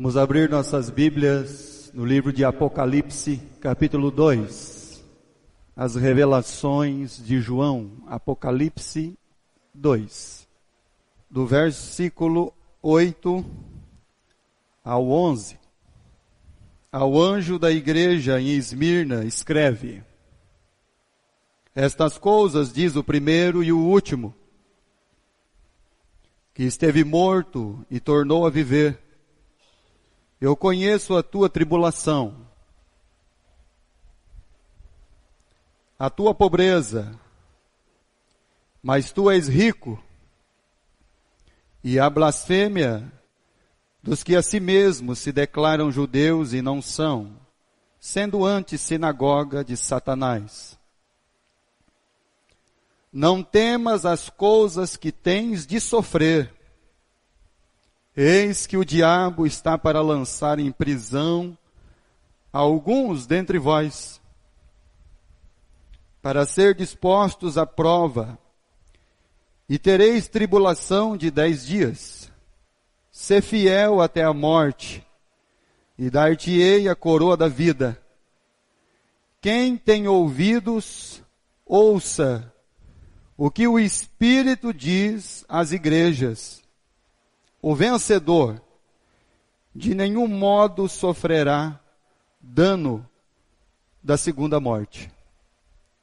Vamos abrir nossas Bíblias no livro de Apocalipse, capítulo 2. As revelações de João, Apocalipse 2. Do versículo 8 ao 11. Ao anjo da igreja em Esmirna escreve: Estas coisas diz o primeiro e o último, que esteve morto e tornou a viver. Eu conheço a tua tribulação, a tua pobreza, mas tu és rico, e a blasfêmia dos que a si mesmos se declaram judeus e não são, sendo antes sinagoga de Satanás. Não temas as coisas que tens de sofrer. Eis que o diabo está para lançar em prisão alguns dentre vós, para ser dispostos à prova, e tereis tribulação de 10 dias. Sê fiel até a morte, e dar-te-ei a coroa da vida. Quem tem ouvidos, ouça o que o Espírito diz às igrejas. O vencedor de nenhum modo sofrerá dano da segunda morte.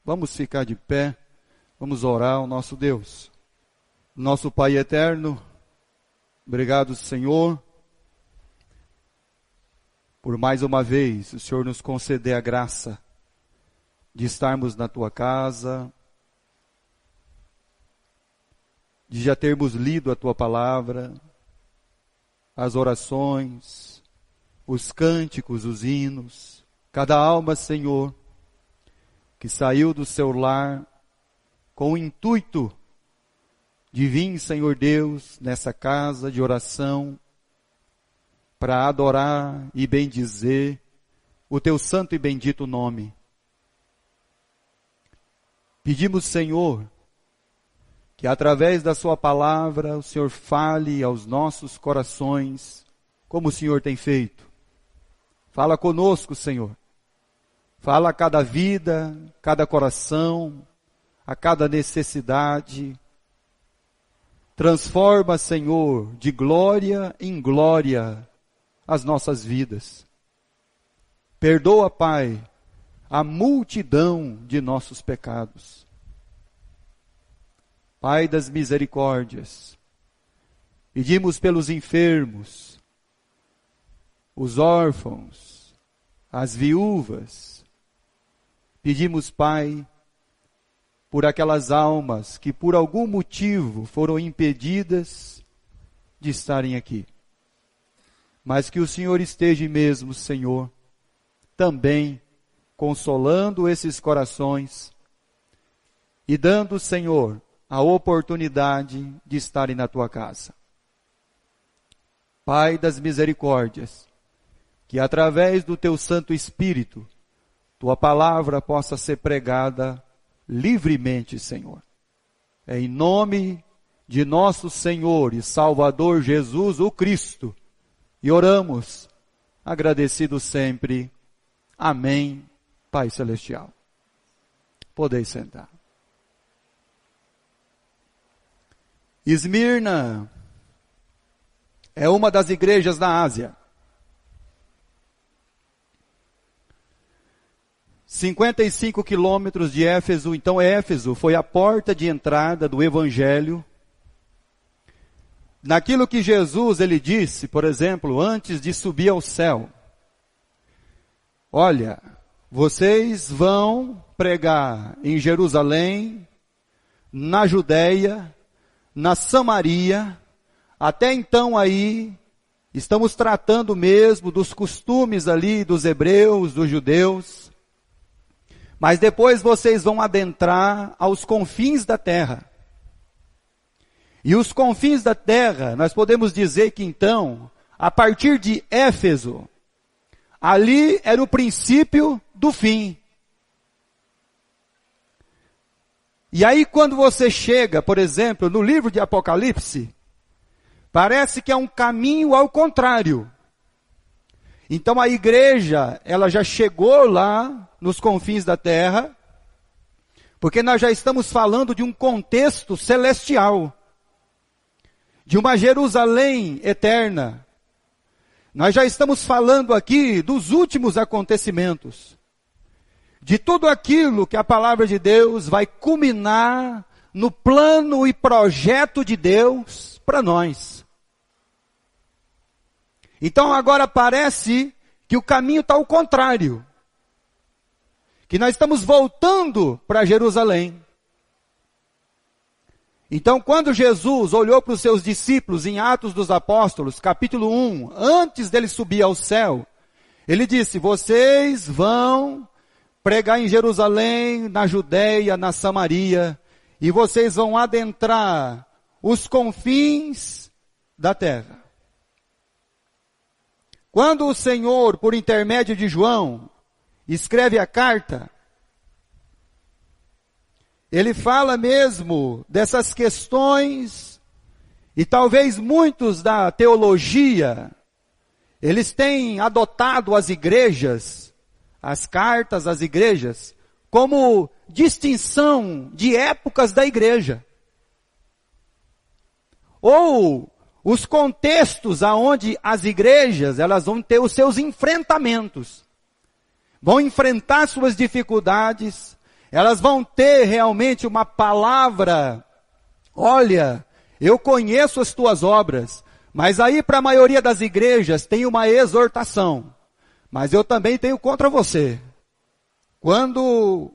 Vamos ficar de pé, vamos orar ao nosso Deus. Nosso Pai eterno, obrigado, Senhor, por mais uma vez o Senhor nos conceder a graça de estarmos na Tua casa, de já termos lido a Tua palavra, as orações, os cânticos, os hinos, cada alma, Senhor, que saiu do seu lar com o intuito de vir, Senhor Deus, nessa casa de oração, para adorar e bendizer o Teu santo e bendito nome. Pedimos, Senhor, que através da Sua palavra o Senhor fale aos nossos corações, como o Senhor tem feito. Fala conosco, Senhor. Fala a cada vida, cada coração, a cada necessidade. Transforma, Senhor, de glória em glória as nossas vidas. Perdoa, Pai, a multidão de nossos pecados. Pai das misericórdias, pedimos pelos enfermos, os órfãos, as viúvas. Pedimos, Pai, por aquelas almas que por algum motivo foram impedidas de estarem aqui. Mas que o Senhor esteja mesmo, Senhor, também consolando esses corações e dando, Senhor, a oportunidade de estarem na Tua casa. Pai das misericórdias, que através do Teu Santo Espírito, Tua palavra possa ser pregada livremente, Senhor. É em nome de nosso Senhor e Salvador Jesus, o Cristo, e oramos, agradecidos sempre. Amém, Pai Celestial. Podeis sentar. Esmirna é uma das igrejas da Ásia. 55 quilômetros de Éfeso. Então Éfeso foi a porta de entrada do Evangelho. Naquilo que Jesus ele disse, por exemplo, antes de subir ao céu. Olha, vocês vão pregar em Jerusalém, na Judeia, na Samaria. Até então aí, estamos tratando mesmo dos costumes ali dos hebreus, dos judeus. Mas depois vocês vão adentrar aos confins da terra. E os confins da terra, nós podemos dizer que então, a partir de Éfeso, ali era o princípio do fim. E aí quando você chega, por exemplo, no livro de Apocalipse, parece que é um caminho ao contrário. Então a igreja, ela já chegou lá nos confins da terra, porque nós já estamos falando de um contexto celestial, de uma Jerusalém eterna. Nós já estamos falando aqui dos últimos acontecimentos, de tudo aquilo que a palavra de Deus vai culminar no plano e projeto de Deus para nós. Então agora parece que o caminho está ao contrário, que nós estamos voltando para Jerusalém. Então, quando Jesus olhou para os seus discípulos em Atos dos Apóstolos, capítulo 1, antes dele subir ao céu, ele disse: vocês vão pregar em Jerusalém, na Judeia, na Samaria, e vocês vão adentrar os confins da terra. Quando o Senhor, por intermédio de João, escreve a carta, ele fala mesmo dessas questões, e talvez muitos da teologia, eles têm adotado as igrejas, as cartas às igrejas, como distinção de épocas da igreja. Ou os contextos aonde as igrejas, elas vão ter os seus enfrentamentos. Vão enfrentar suas dificuldades, elas vão ter realmente uma palavra: olha, eu conheço as tuas obras, mas aí para a maioria das igrejas tem uma exortação, mas eu também tenho contra você. Quando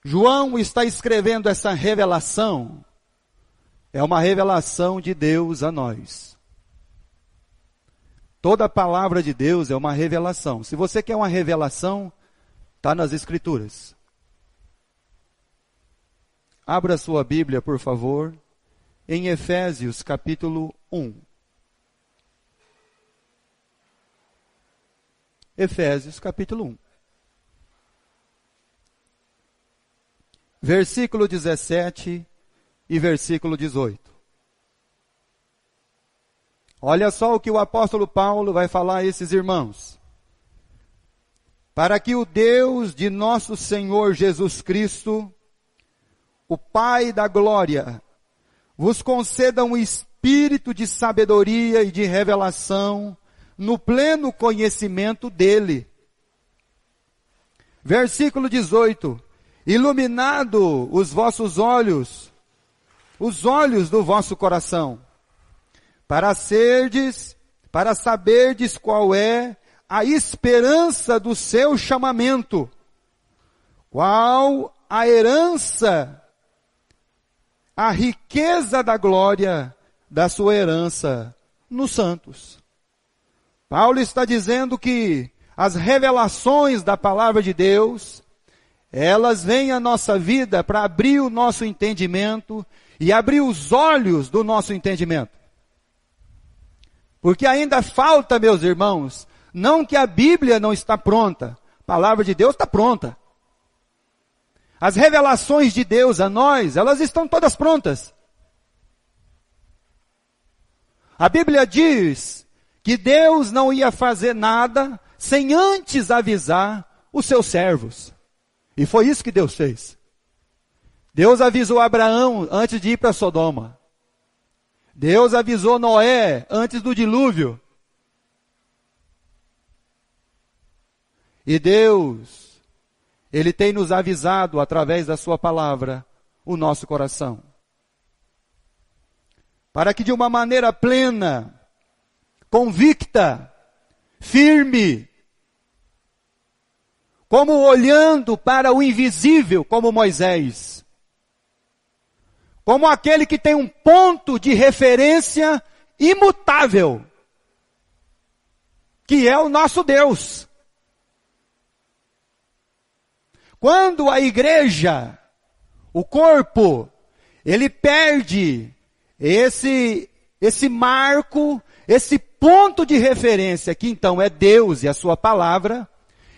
João está escrevendo essa revelação, é uma revelação de Deus a nós. Toda a palavra de Deus é uma revelação. Se você quer uma revelação, está nas Escrituras. Abra sua Bíblia, por favor, em Efésios capítulo 1. Efésios capítulo 1. Versículo 17 e versículo 18. Olha só o que o apóstolo Paulo vai falar a esses irmãos. Para que o Deus de nosso Senhor Jesus Cristo, o Pai da glória, vos conceda um espírito de sabedoria e de revelação no pleno conhecimento dele. Versículo 18. Iluminado os vossos olhos, os olhos do vosso coração, para saberdes qual é a esperança do seu chamamento, qual a herança, a riqueza da glória da sua herança nos santos. Paulo está dizendo que as revelações da palavra de Deus, elas vêm à nossa vida para abrir o nosso entendimento e abrir os olhos do nosso entendimento. Porque ainda falta, meus irmãos, não que a Bíblia não está pronta, a palavra de Deus está pronta. As revelações de Deus a nós, elas estão todas prontas. A Bíblia diz que Deus não ia fazer nada sem antes avisar os seus servos. E foi isso que Deus fez. Deus avisou Abraão antes de ir para Sodoma. Deus avisou Noé antes do dilúvio. E Deus, Ele tem nos avisado através da sua palavra o nosso coração. Para que de uma maneira plena, convicta, firme, como olhando para o invisível, como Moisés, como aquele que tem um ponto de referência imutável, que é o nosso Deus. Quando a igreja, o corpo, ele perde esse marco, esse ponto de referência, que então é Deus e a sua palavra,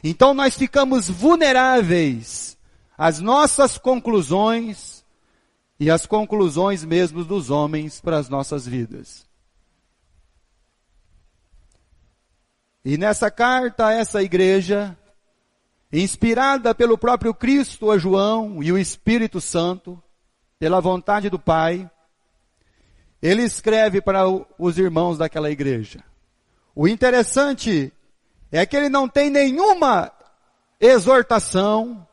então nós ficamos vulneráveis às nossas conclusões e às conclusões mesmo dos homens para as nossas vidas. E nessa carta a essa igreja, inspirada pelo próprio Cristo a João e o Espírito Santo, pela vontade do Pai, ele escreve para os irmãos daquela igreja. O interessante é que ele não tem nenhuma exortação.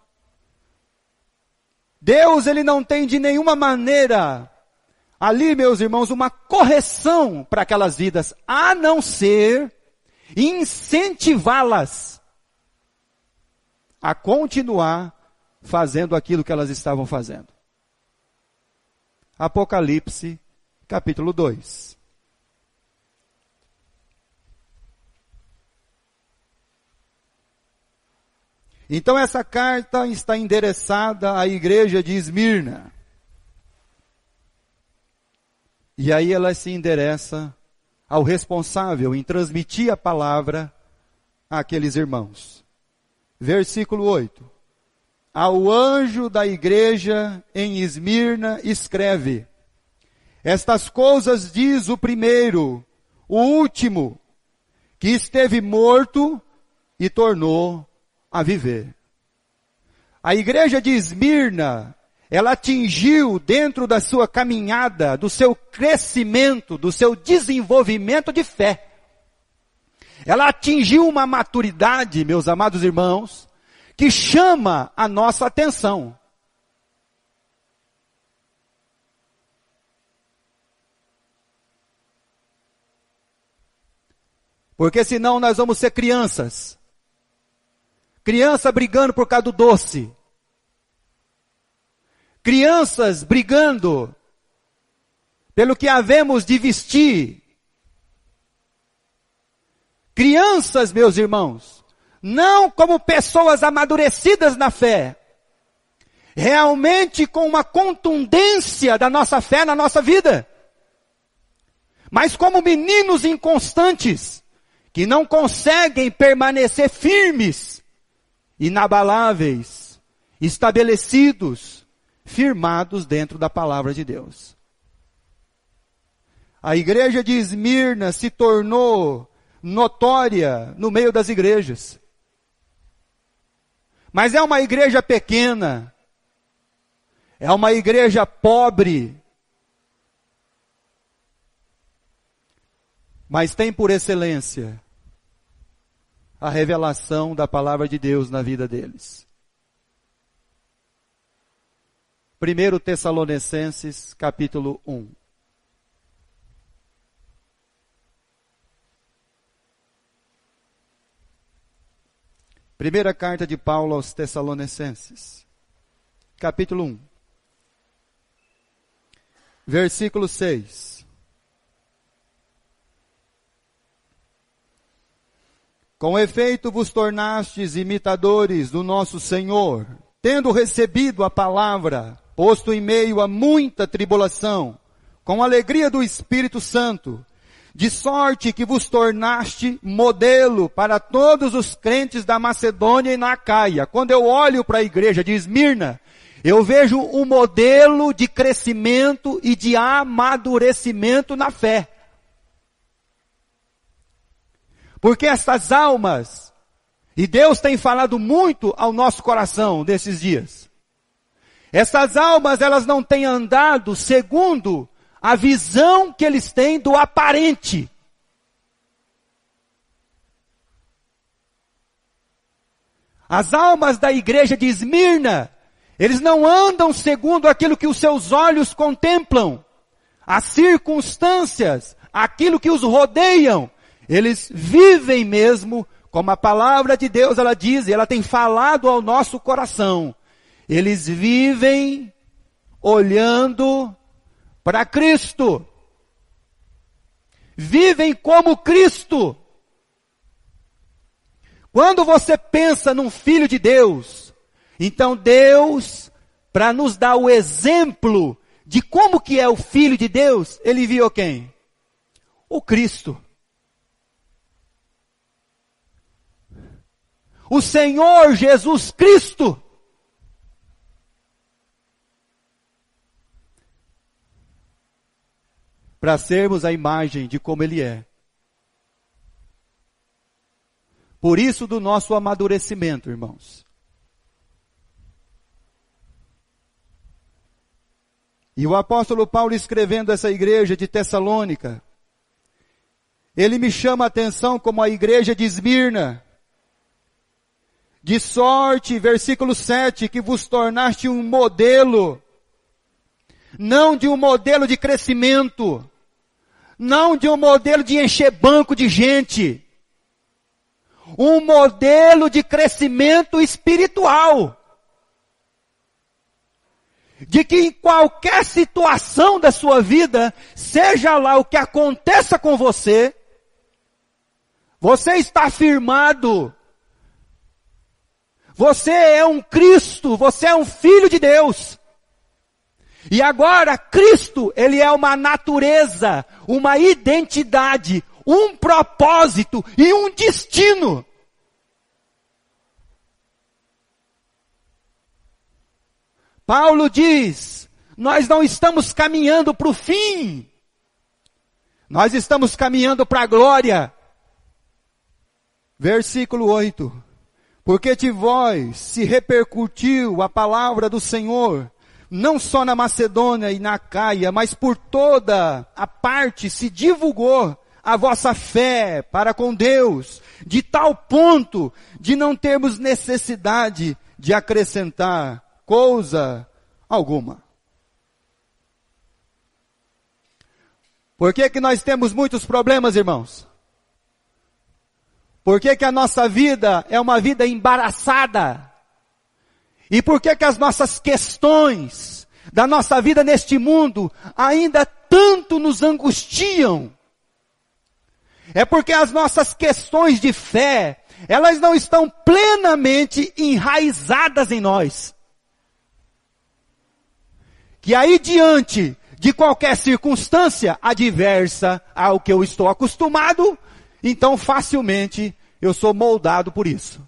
Deus, ele não tem de nenhuma maneira ali, meus irmãos, uma correção para aquelas vidas, a não ser incentivá-las a continuar fazendo aquilo que elas estavam fazendo. Apocalipse, capítulo 2. Então essa carta está endereçada à igreja de Esmirna. E aí ela se endereça ao responsável em transmitir a palavra àqueles irmãos. Versículo 8. Ao anjo da igreja em Esmirna escreve: estas coisas diz o primeiro, o último, que esteve morto e tornou a viver. A igreja de Esmirna, ela atingiu dentro da sua caminhada, do seu crescimento, do seu desenvolvimento de fé. Ela atingiu uma maturidade, meus amados irmãos, que chama a nossa atenção. Porque senão nós vamos ser crianças. Criança brigando por causa do doce. Crianças brigando pelo que havemos de vestir. Crianças, meus irmãos, não como pessoas amadurecidas na fé, realmente com uma contundência da nossa fé na nossa vida, mas como meninos inconstantes, que não conseguem permanecer firmes, inabaláveis, estabelecidos, firmados dentro da palavra de Deus. A igreja de Esmirna se tornou notória no meio das igrejas. Mas é uma igreja pequena, é uma igreja pobre, mas tem por excelência a revelação da palavra de Deus na vida deles. 1 Tessalonicenses, capítulo 1. Primeira carta de Paulo aos Tessalonicenses, capítulo 1, versículo 6. Com efeito vos tornastes imitadores do nosso Senhor, tendo recebido a palavra, posto em meio a muita tribulação, com alegria do Espírito Santo, de sorte que vos tornaste modelo para todos os crentes da Macedônia e na Acaia. Quando eu olho para a igreja de Esmirna, eu vejo um modelo de crescimento e de amadurecimento na fé. Porque essas almas, e Deus tem falado muito ao nosso coração nesses dias, essas almas, elas não têm andado segundo a visão que eles têm do aparente. As almas da igreja de Esmirna, eles não andam segundo aquilo que os seus olhos contemplam, as circunstâncias, aquilo que os rodeiam. Eles vivem mesmo, como a palavra de Deus ela diz, e ela tem falado ao nosso coração. Eles vivem olhando para Cristo. Vivem como Cristo. Quando você pensa num filho de Deus, então Deus, para nos dar o exemplo de como que é o filho de Deus, ele enviou quem? O Cristo. O Senhor Jesus Cristo. Para sermos a imagem de como Ele é. Por isso do nosso amadurecimento, irmãos. E o apóstolo Paulo, escrevendo essa igreja de Tessalônica, ele me chama a atenção como a igreja de Esmirna. De sorte, versículo 7, que vos tornaste um modelo, não de um modelo de crescimento, não de um modelo de encher banco de gente, um modelo de crescimento espiritual. De que em qualquer situação da sua vida, seja lá o que aconteça com você, você está firmado. Você é um Cristo, você é um filho de Deus. E agora, Cristo, ele é uma natureza, uma identidade, um propósito e um destino. Paulo diz, nós não estamos caminhando para o fim, nós estamos caminhando para a glória. Versículo 8, porque de vós se repercutiu a palavra do Senhor, não só na Macedônia e na Acaia, mas por toda a parte se divulgou a vossa fé para com Deus, de tal ponto de não termos necessidade de acrescentar coisa alguma. Por que que nós temos muitos problemas, irmãos? Por que que a nossa vida é uma vida embaraçada? E por que que as nossas questões da nossa vida neste mundo ainda tanto nos angustiam? É porque as nossas questões de fé, elas não estão plenamente enraizadas em nós. Que aí diante de qualquer circunstância adversa ao que eu estou acostumado, então facilmente eu sou moldado por isso.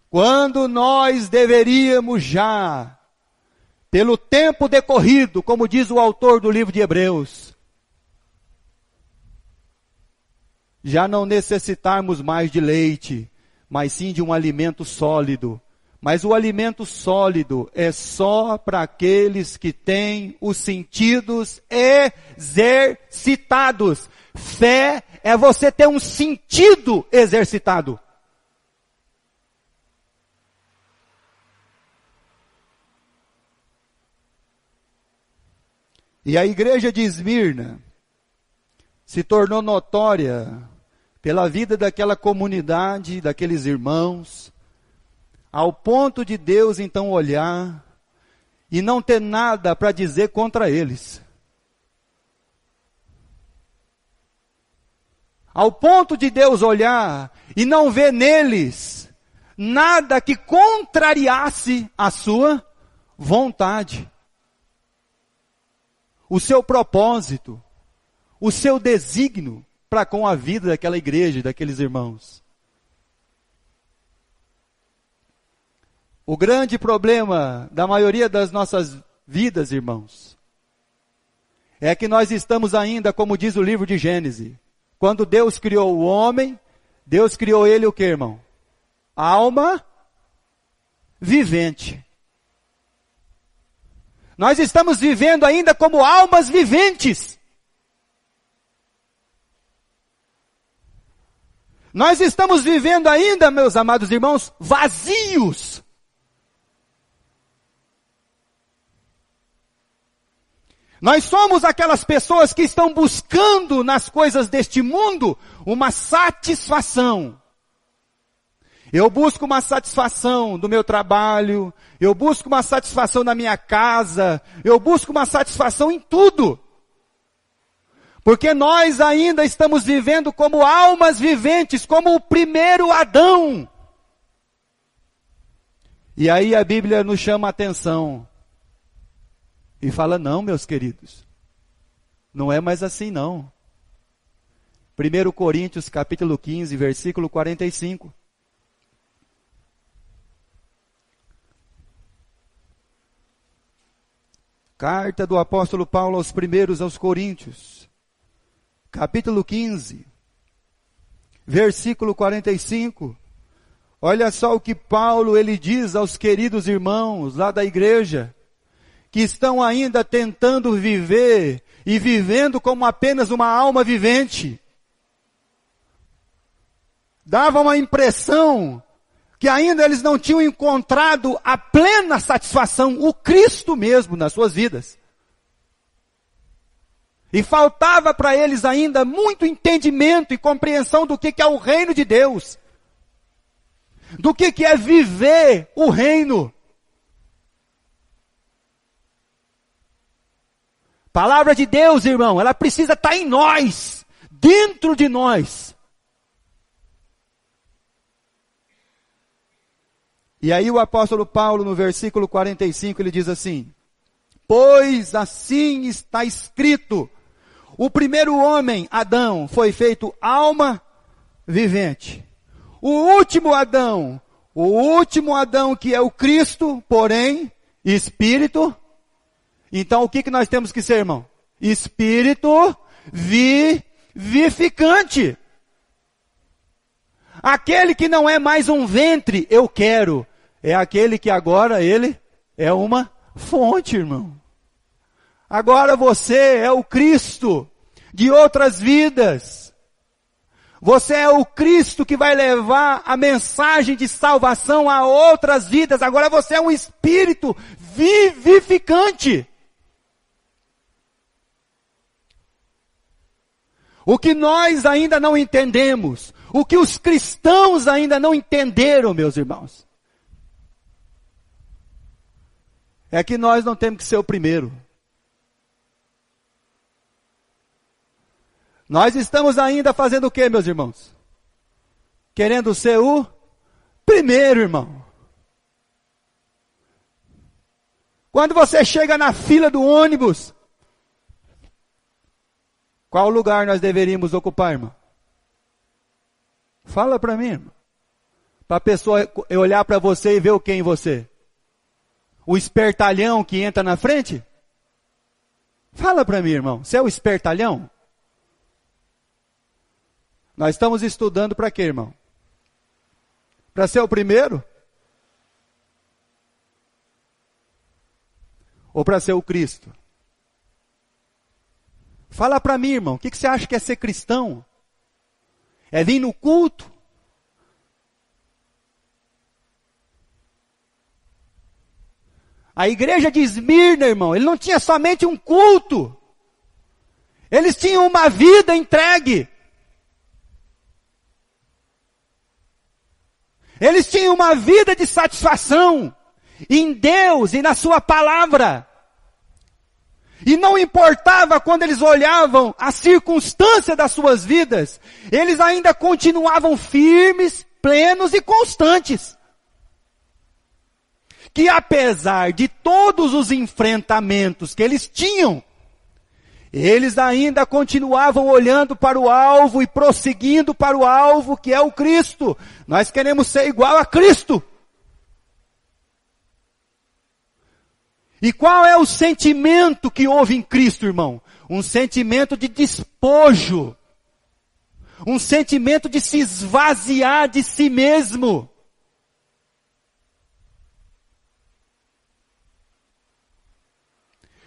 Quando nós deveríamos já, pelo tempo decorrido, como diz o autor do livro de Hebreus, já não necessitarmos mais de leite, mas sim de um alimento sólido. Mas o alimento sólido é só para aqueles que têm os sentidos exercitados. Fé é você ter um sentido exercitado. E a igreja de Esmirna se tornou notória pela vida daquela comunidade, daqueles irmãos, ao ponto de Deus então olhar e não ter nada para dizer contra eles. Ao ponto de Deus olhar e não ver neles nada que contrariasse a sua vontade, o seu propósito, o seu desígnio para com a vida daquela igreja, daqueles irmãos. O grande problema da maioria das nossas vidas, irmãos, é que nós estamos ainda, como diz o livro de Gênesis, quando Deus criou o homem, Deus criou ele o que, irmão? Alma vivente. Nós estamos vivendo ainda como almas viventes. Nós estamos vivendo ainda, meus amados irmãos, vazios. Nós somos aquelas pessoas que estão buscando nas coisas deste mundo uma satisfação. Eu busco uma satisfação do meu trabalho, eu busco uma satisfação na minha casa, eu busco uma satisfação em tudo. Porque nós ainda estamos vivendo como almas viventes, como o primeiro Adão. E aí a Bíblia nos chama a atenção. E fala, não, meus queridos, não é mais assim não. 1 Coríntios capítulo 15, versículo 45. Carta do apóstolo Paulo aos Coríntios, capítulo 15, versículo 45. Olha só o que Paulo ele diz aos queridos irmãos lá da igreja, que estão ainda tentando viver e vivendo como apenas uma alma vivente. Dava uma impressão que ainda eles não tinham encontrado a plena satisfação, o Cristo mesmo nas suas vidas. E faltava para eles ainda muito entendimento e compreensão do que é o reino de Deus. Do que é viver o reino. Palavra de Deus, irmão, ela precisa estar em nós, dentro de nós. E aí o apóstolo Paulo, no versículo 45, ele diz assim: pois assim está escrito, o primeiro homem, Adão, foi feito alma vivente. O último Adão que é o Cristo, porém, espírito. Então o que nós temos que ser, irmão? Espírito vivificante. Aquele que não é mais um ventre, eu quero. É aquele que agora ele é uma fonte, irmão. Agora você é o Cristo de outras vidas. Você é o Cristo que vai levar a mensagem de salvação a outras vidas. Agora você é um espírito vivificante. O que nós ainda não entendemos, o que os cristãos ainda não entenderam, meus irmãos, é que nós não temos que ser o primeiro. Nós estamos ainda fazendo o quê, meus irmãos? Querendo ser o primeiro, irmão. Quando você chega na fila do ônibus, qual lugar nós deveríamos ocupar, irmão? Fala para mim, irmão. Para a pessoa olhar para você e ver o que em você? O espertalhão que entra na frente? Fala para mim, irmão. Você é o espertalhão? Nós estamos estudando para quê, irmão? Para ser o primeiro? Ou para ser o Cristo? Fala para mim, irmão, o que você acha que é ser cristão? É vir no culto? A igreja de Esmirna, irmão, ele não tinha somente um culto. Eles tinham uma vida entregue. Eles tinham uma vida de satisfação em Deus e na sua palavra. E não importava quando eles olhavam a circunstância das suas vidas, eles ainda continuavam firmes, plenos e constantes. Que apesar de todos os enfrentamentos que eles tinham, eles ainda continuavam olhando para o alvo e prosseguindo para o alvo que é o Cristo. Nós queremos ser igual a Cristo. E qual é o sentimento que houve em Cristo, irmão? Um sentimento de despojo. Um sentimento de se esvaziar de si mesmo.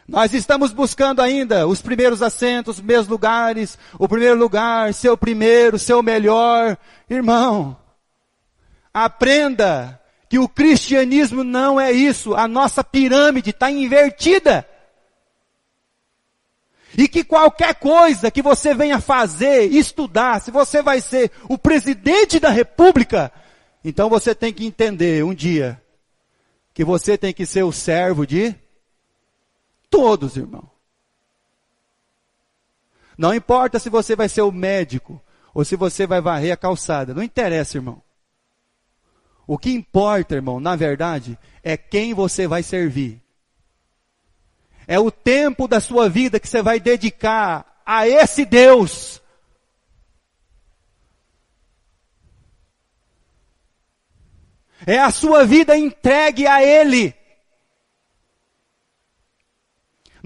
Nós estamos buscando ainda os primeiros assentos, os primeiros lugares, o primeiro lugar, ser o primeiro, ser o melhor. Irmão, aprenda que o cristianismo não é isso. A nossa pirâmide está invertida. E que qualquer coisa que você venha fazer, estudar, se você vai ser o presidente da república, então você tem que entender um dia que você tem que ser o servo de todos, irmão. Não importa se você vai ser o médico ou se você vai varrer a calçada. Não interessa, irmão. O que importa, irmão, na verdade, é quem você vai servir. É o tempo da sua vida que você vai dedicar a esse Deus. É a sua vida entregue a Ele.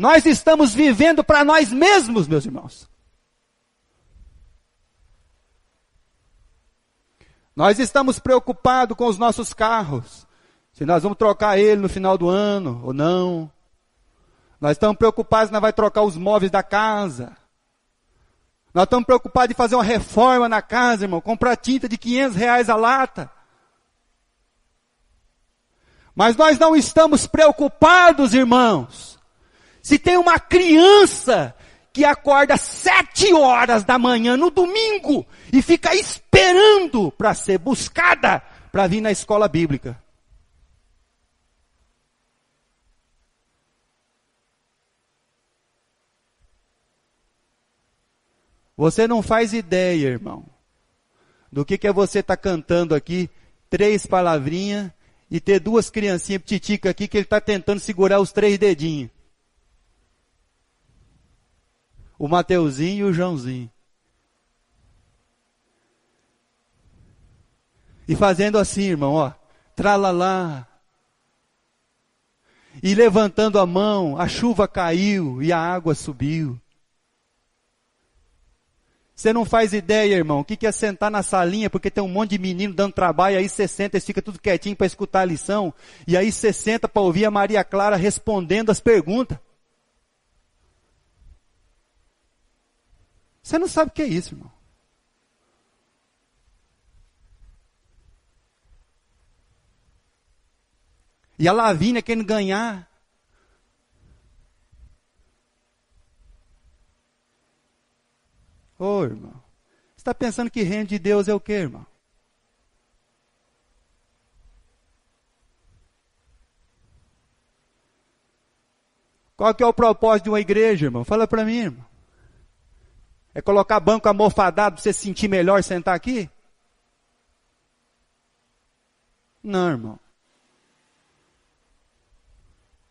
Nós estamos vivendo para nós mesmos, meus irmãos. Nós estamos preocupados com os nossos carros. Se nós vamos trocar ele no final do ano ou não. Nós estamos preocupados se nós vamos trocar os móveis da casa. Nós estamos preocupados em fazer uma reforma na casa, irmão. Comprar tinta de R$ 500 a lata. Mas nós não estamos preocupados, irmãos. Se tem uma criança que acorda 7 horas da manhã no domingo e fica esperando para ser buscada para vir na escola bíblica. Você não faz ideia, irmão, do que é você estar cantando aqui 3 palavrinhas e ter 2 criancinhas pititicas aqui que ele está tentando segurar os 3 dedinhos. O Mateuzinho e o Joãozinho. E fazendo assim, irmão, ó, tralalá. E levantando a mão, a chuva caiu e a água subiu. Você não faz ideia, irmão, o que é sentar na salinha, porque tem um monte de menino dando trabalho, aí você senta e fica tudo quietinho para escutar a lição, e aí você senta para ouvir a Maria Clara respondendo as perguntas. Você não sabe o que é isso, irmão. E a Lavínia querendo ganhar. Ô, irmão, você está pensando que reino de Deus é o quê, irmão? Qual que é o propósito de uma igreja, irmão? Fala para mim, irmão. É colocar banco almofadado para você se sentir melhor sentar aqui? Não, irmão.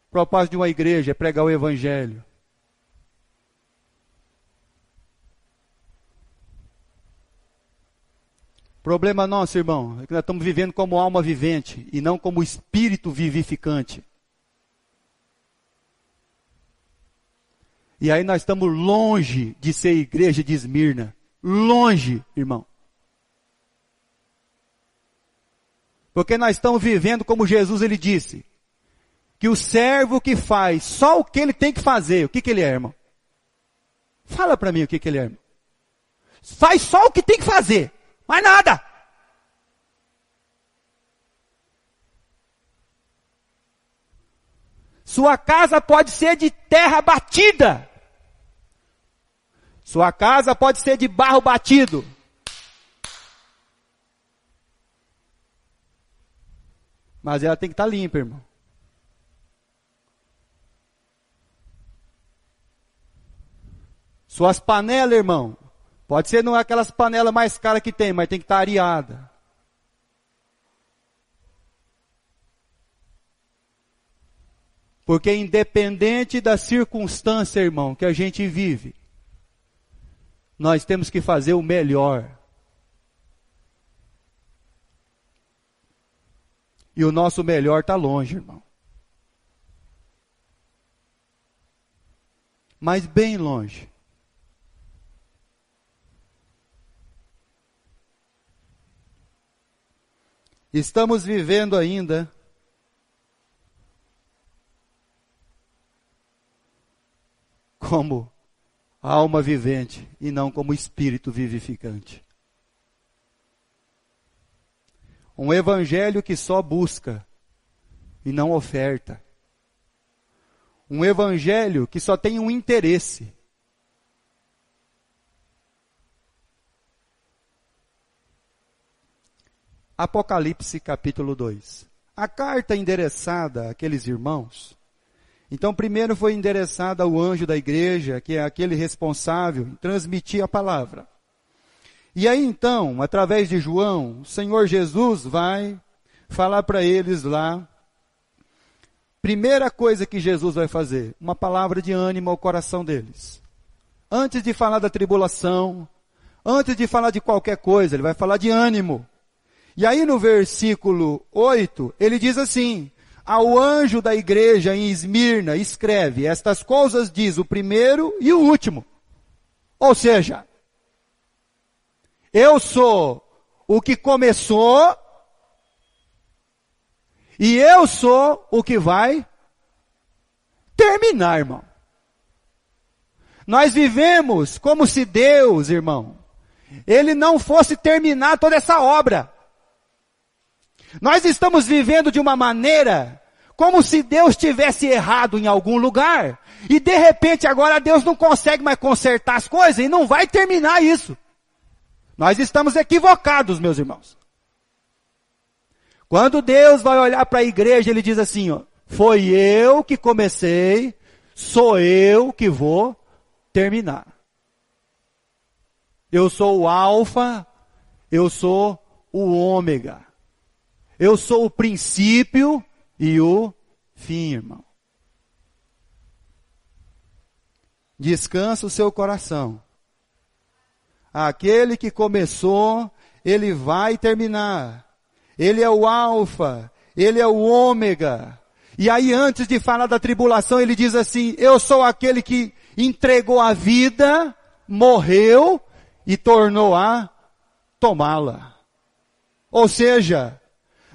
O propósito de uma igreja é pregar o evangelho. Problema nosso, irmão, é que nós estamos vivendo como alma vivente e não como espírito vivificante. E aí nós estamos longe de ser igreja de Esmirna. Longe, irmão. Porque nós estamos vivendo como Jesus ele disse. Que o servo que faz só o que ele tem que fazer. O que ele é, irmão? Fala para mim o que ele é, irmão. Faz só o que tem que fazer. Mais nada. Sua casa pode ser de terra batida. Sua casa pode ser de barro batido. Mas ela tem que estar limpa, irmão. Suas panelas, irmão. Pode ser não é aquelas panelas mais caras que tem, mas tem que estar areada. Porque independente da circunstância, irmão, que a gente vive, nós temos que fazer o melhor. E o nosso melhor está longe, irmão. Mas bem longe. Estamos vivendo ainda como alma vivente e não como espírito vivificante. Um evangelho que só busca e não oferta. Um evangelho que só tem um interesse. Apocalipse capítulo 2. A carta endereçada àqueles irmãos. Então, primeiro foi endereçada ao anjo da igreja, que é aquele responsável em transmitir a palavra. E aí então, através de João, o Senhor Jesus vai falar para eles lá. Primeira coisa que Jesus vai fazer, uma palavra de ânimo ao coração deles. Antes de falar da tribulação, antes de falar de qualquer coisa, ele vai falar de ânimo. E aí no versículo 8, ele diz assim: ao anjo da igreja em Esmirna, escreve, estas coisas diz o primeiro e o último. Ou seja, eu sou o que começou e eu sou o que vai terminar, irmão. Nós vivemos como se Deus, irmão, Ele não fosse terminar toda essa obra. Nós estamos vivendo de uma maneira como se Deus tivesse errado em algum lugar e de repente agora Deus não consegue mais consertar as coisas e não vai terminar isso. Nós estamos equivocados, meus irmãos. Quando Deus vai olhar para a igreja, Ele diz assim, ó, foi eu que comecei, sou eu que vou terminar. Eu sou o alfa, eu sou o ômega. Eu sou o princípio e o fim, irmão. Descansa o seu coração. Aquele que começou, ele vai terminar. Ele é o alfa, ele é o ômega. E aí antes de falar da tribulação, ele diz assim, eu sou aquele que entregou a vida, morreu e tornou a tomá-la. Ou seja,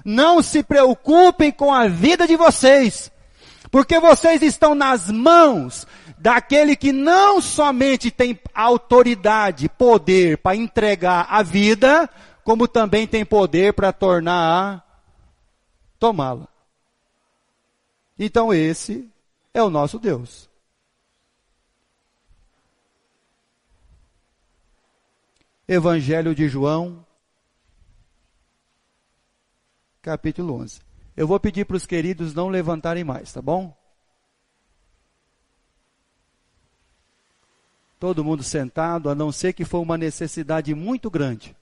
não se preocupem com a vida de vocês, porque vocês estão nas mãos daquele que não somente tem autoridade, poder para entregar a vida, como também tem poder para tornar a tomá-la. Então esse é o nosso Deus. Evangelho de João, capítulo 11. Eu vou pedir para os queridos não levantarem mais, tá bom? Todo mundo sentado, a não ser que for uma necessidade muito grande.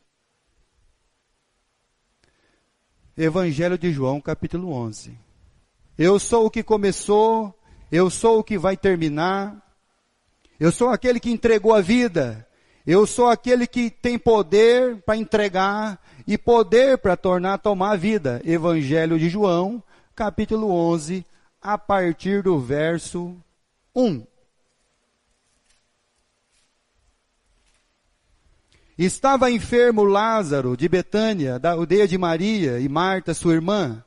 Evangelho de João, capítulo 11. Eu sou o que começou, eu sou o que vai terminar, eu sou aquele que entregou a vida, eu sou aquele que tem poder para entregar e poder para tomar a vida. Evangelho de João, capítulo 11, a partir do verso 1. Estava enfermo Lázaro de Betânia, da aldeia de Maria e Marta, sua irmã.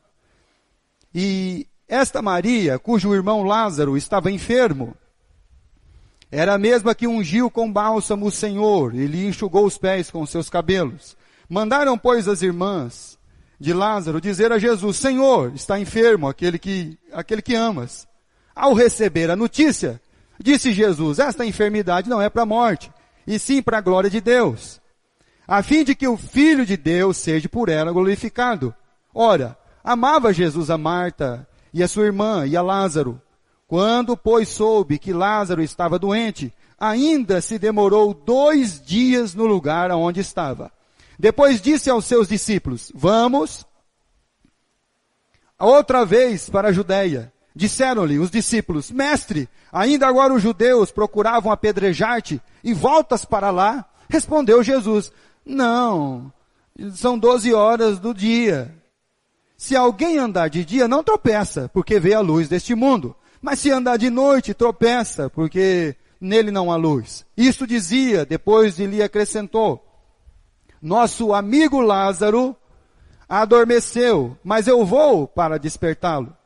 E esta Maria, cujo irmão Lázaro estava enfermo, era a mesma que ungiu com bálsamo o Senhor e lhe enxugou os pés com seus cabelos. Mandaram, pois, as irmãs de Lázaro dizer a Jesus, Senhor, está enfermo aquele que amas. Ao receber a notícia, disse Jesus, esta enfermidade não é para a morte, e sim para a glória de Deus, a fim de que o Filho de Deus seja por ela glorificado. Ora, amava Jesus a Marta e a sua irmã e a Lázaro. Quando, pois, soube que Lázaro estava doente, ainda se demorou 2 dias no lugar onde estava. Depois disse aos seus discípulos, vamos outra vez para a Judeia. Disseram-lhe os discípulos, mestre, ainda agora os judeus procuravam apedrejar-te e voltas para lá? Respondeu Jesus, não, são 12 horas do dia. Se alguém andar de dia, não tropeça, porque vê a luz deste mundo. Mas se andar de noite, tropeça, porque nele não há luz. Isto dizia, depois lhe acrescentou, nosso amigo Lázaro adormeceu, mas eu vou para despertá-lo.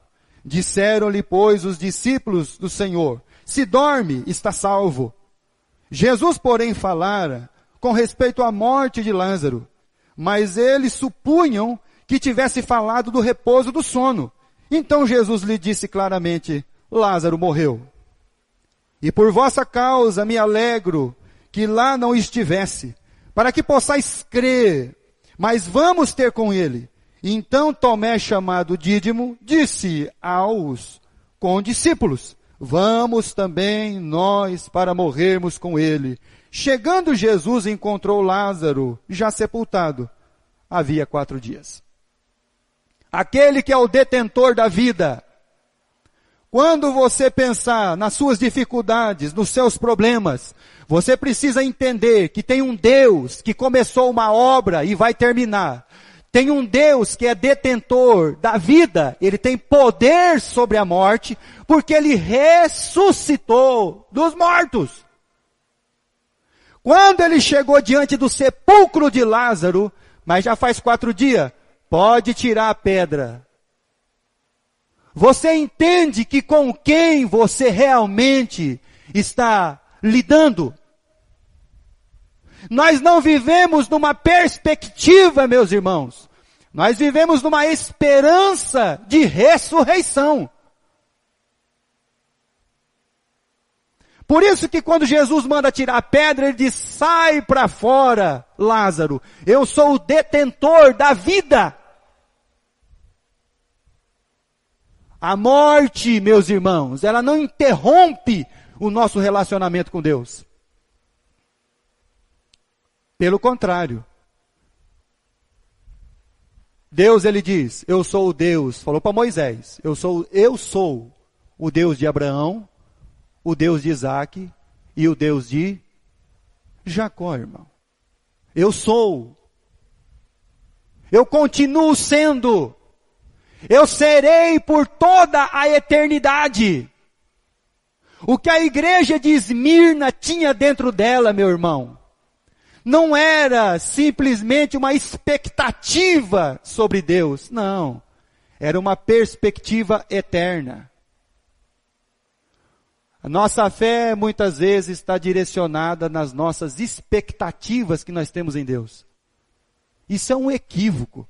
Disseram-lhe, pois, os discípulos do Senhor, se dorme, está salvo. Jesus, porém, falara com respeito à morte de Lázaro, mas eles supunham que tivesse falado do repouso do sono. Então Jesus lhe disse claramente, Lázaro morreu. E por vossa causa me alegro que lá não estivesse, para que possais crer, mas vamos ter com ele. Então Tomé, chamado Dídimo, disse aos condiscípulos, vamos também nós para morrermos com ele. Chegando Jesus, encontrou Lázaro, já sepultado, havia 4 dias. Aquele que é o detentor da vida. Quando você pensar nas suas dificuldades, nos seus problemas, você precisa entender que tem um Deus que começou uma obra e vai terminar. Tem um Deus que é detentor da vida, Ele tem poder sobre a morte, porque Ele ressuscitou dos mortos. Quando Ele chegou diante do sepulcro de Lázaro, mas já faz 4 dias. Pode tirar a pedra. Você entende que com quem você realmente está lidando? Nós não vivemos numa perspectiva, meus irmãos. Nós vivemos numa esperança de ressurreição. Por isso que quando Jesus manda tirar a pedra, ele diz, sai para fora, Lázaro. Eu sou o detentor da vida. A morte, meus irmãos, ela não interrompe o nosso relacionamento com Deus. Pelo contrário. Deus, ele diz, eu sou o Deus, falou para Moisés, eu sou o Deus de Abraão, o Deus de Isaac e o Deus de Jacó, irmão. Eu sou. Eu continuo sendo. Eu serei por toda a eternidade. O que a igreja de Esmirna tinha dentro dela, meu irmão, não era simplesmente uma expectativa sobre Deus, não. Era uma perspectiva eterna. A nossa fé muitas vezes está direcionada nas nossas expectativas que nós temos em Deus. Isso é um equívoco.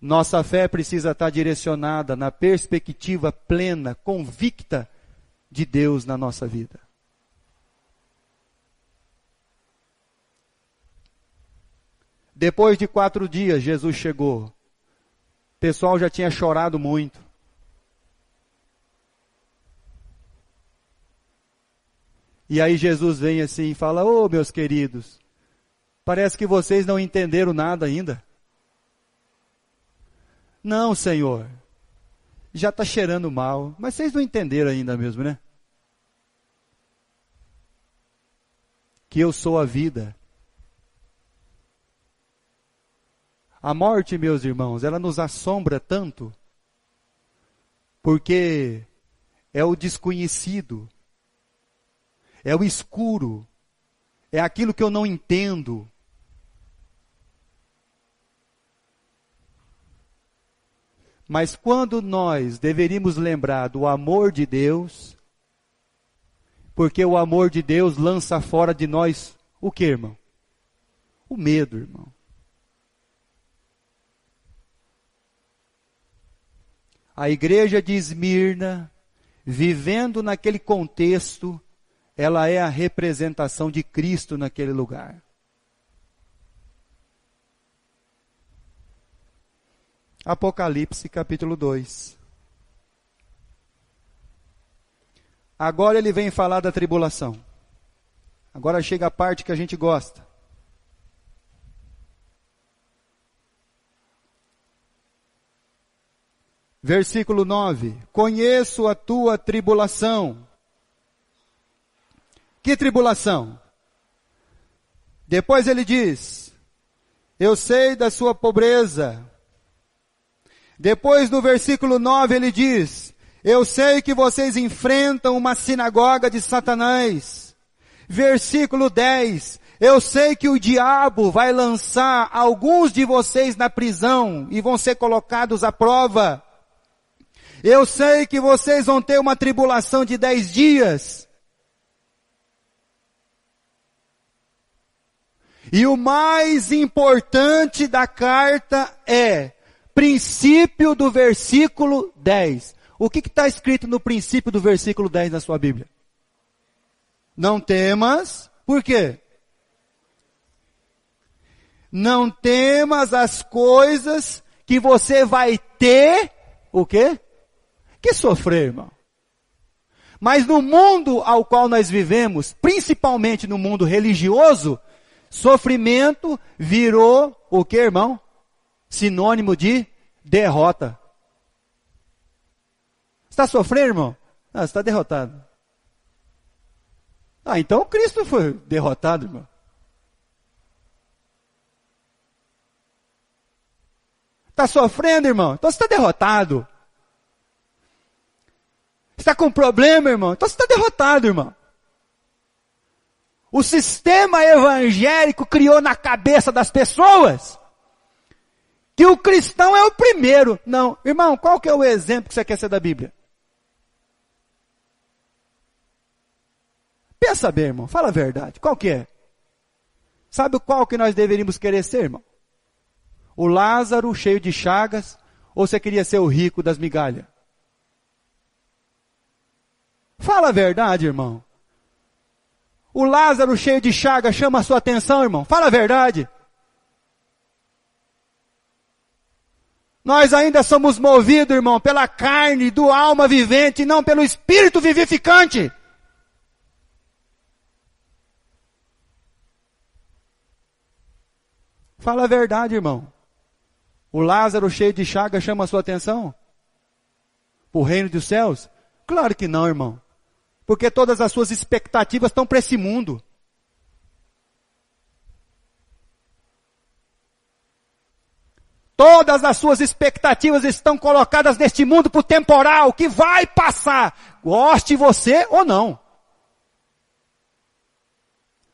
Nossa fé precisa estar direcionada na perspectiva plena, convicta de Deus na nossa vida. Depois de 4 dias, Jesus chegou. O pessoal já tinha chorado muito. E aí Jesus vem assim e fala, ô meus queridos, parece que vocês não entenderam nada ainda. Não, Senhor, já está cheirando mal, mas vocês não entenderam ainda mesmo, né? Que eu sou a vida. A morte, meus irmãos, ela nos assombra tanto, porque é o desconhecido, é o escuro, é aquilo que eu não entendo. Mas quando nós deveríamos lembrar do amor de Deus, porque o amor de Deus lança fora de nós o que, irmão? O medo, irmão. A igreja de Esmirna, vivendo naquele contexto, ela é a representação de Cristo naquele lugar. Apocalipse capítulo 2. Agora ele vem falar da tribulação. Agora chega a parte que a gente gosta. Versículo 9. Conheço a tua tribulação. Que tribulação? Depois ele diz, eu sei da sua pobreza. Depois no versículo 9 ele diz, eu sei que vocês enfrentam uma sinagoga de Satanás. Versículo 10, eu sei que o diabo vai lançar alguns de vocês na prisão e vão ser colocados à prova. Eu sei que vocês vão ter uma tribulação de 10 dias. E o mais importante da carta é princípio do versículo 10. O que está escrito no princípio do versículo 10 na sua Bíblia? Não temas, por quê? Não temas as coisas que você vai ter, o quê? Que sofrer, irmão. Mas no mundo ao qual nós vivemos, principalmente no mundo religioso, sofrimento virou o que, irmão? Sinônimo de derrota. Você está sofrendo, irmão? Ah, você está derrotado. Ah, então Cristo foi derrotado, irmão. Está sofrendo, irmão? Então você está derrotado. Está com problema, irmão? Então você está derrotado, irmão. o sistema evangélico criou na cabeça das pessoas que o cristão é o primeiro. Não, irmão, qual que é o exemplo que você quer ser da Bíblia? Pensa bem, irmão, fala a verdade, qual que é? Sabe qual que nós deveríamos querer ser, irmão? O Lázaro cheio de chagas, ou você queria ser o rico das migalhas? Fala a verdade, irmão. O Lázaro cheio de chagas chama a sua atenção, irmão. Fala a verdade. Nós ainda somos movidos, irmão, pela carne do alma vivente, e não pelo espírito vivificante. Fala a verdade, irmão. O Lázaro cheio de chagas chama a sua atenção? O reino dos céus? Claro que não, irmão. Porque todas as suas expectativas estão para esse mundo. Todas as suas expectativas estão colocadas neste mundo para o temporal, que vai passar, goste você ou não.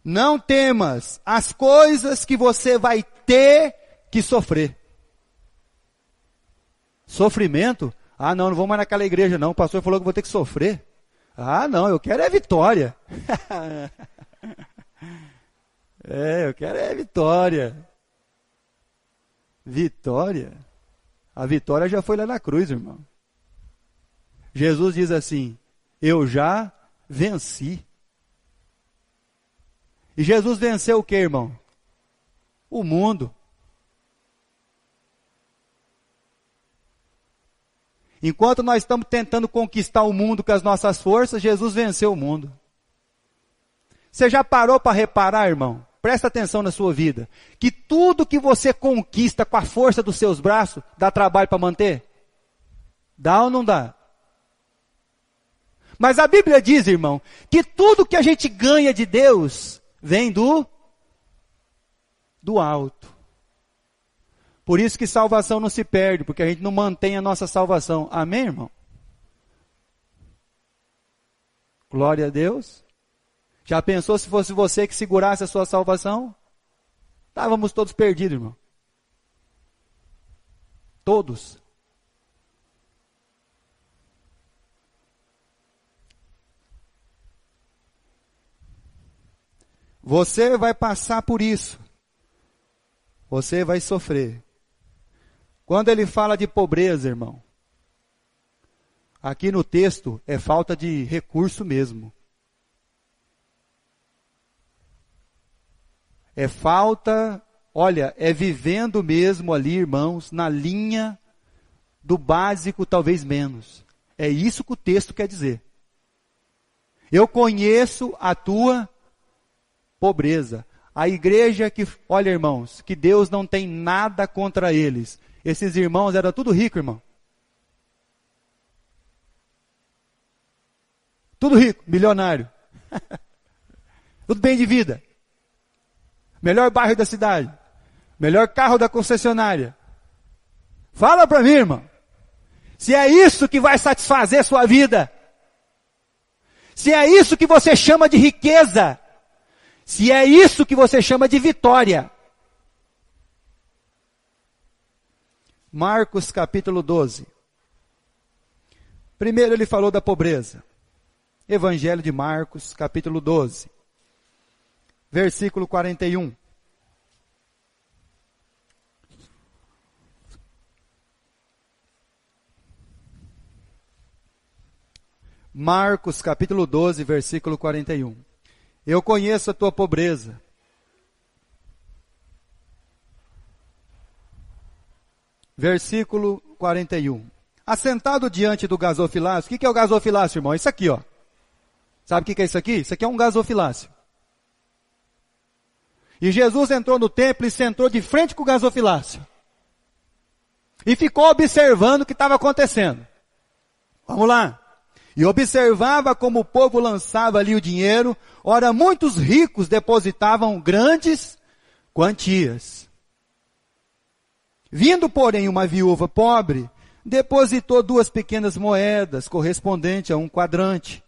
Não temas as coisas que você vai ter que sofrer. Sofrimento? Ah, não vou mais naquela igreja não, o pastor falou que vou ter que sofrer. Ah, não, eu quero é vitória. Eu quero é vitória. Vitória? A vitória já foi lá na cruz, irmão. Jesus diz assim, eu já venci. E Jesus venceu o que, irmão? O mundo. Enquanto nós estamos tentando conquistar o mundo com as nossas forças, Jesus venceu o mundo. Você já parou para reparar, irmão? Presta atenção na sua vida. Que tudo que você conquista com a força dos seus braços, dá trabalho para manter? Dá ou não dá? Mas a Bíblia diz, irmão, que tudo que a gente ganha de Deus, vem do alto. Por isso que salvação não se perde, porque a gente não mantém a nossa salvação. Amém, irmão? Glória a Deus. Já pensou se fosse você que segurasse a sua salvação? Estávamos todos perdidos, irmão. Todos. Você vai passar por isso. Você vai sofrer. Quando ele fala de pobreza, irmão, aqui no texto é falta de recurso mesmo. É falta, olha, é vivendo mesmo ali, irmãos, na linha do básico, talvez menos. É isso que o texto quer dizer. Eu conheço a tua pobreza. A igreja que, olha, irmãos, que Deus não tem nada contra eles. Esses irmãos eram tudo rico, irmão. Tudo rico, milionário. Tudo bem de vida. Melhor bairro da cidade. Melhor carro da concessionária. Fala para mim, irmão. Se é isso que vai satisfazer sua vida. Se é isso que você chama de riqueza. Se é isso que você chama de vitória. Marcos capítulo 12. Primeiro ele falou da pobreza. Evangelho de Marcos capítulo 12. Versículo 41. Marcos capítulo 12, versículo 41. Eu conheço a tua pobreza. Versículo 41. Assentado diante do gasofilácio. O que é o gasofilácio, irmão? Isso aqui, ó. Sabe o que é isso aqui? Isso aqui é um gasofilácio. E Jesus entrou no templo e sentou de frente com o gasofilácio. E ficou observando o que estava acontecendo. Vamos lá. E observava como o povo lançava ali o dinheiro. Ora, muitos ricos depositavam grandes quantias. Vindo, porém, uma viúva pobre, depositou 2 pequenas moedas, correspondente a um quadrante.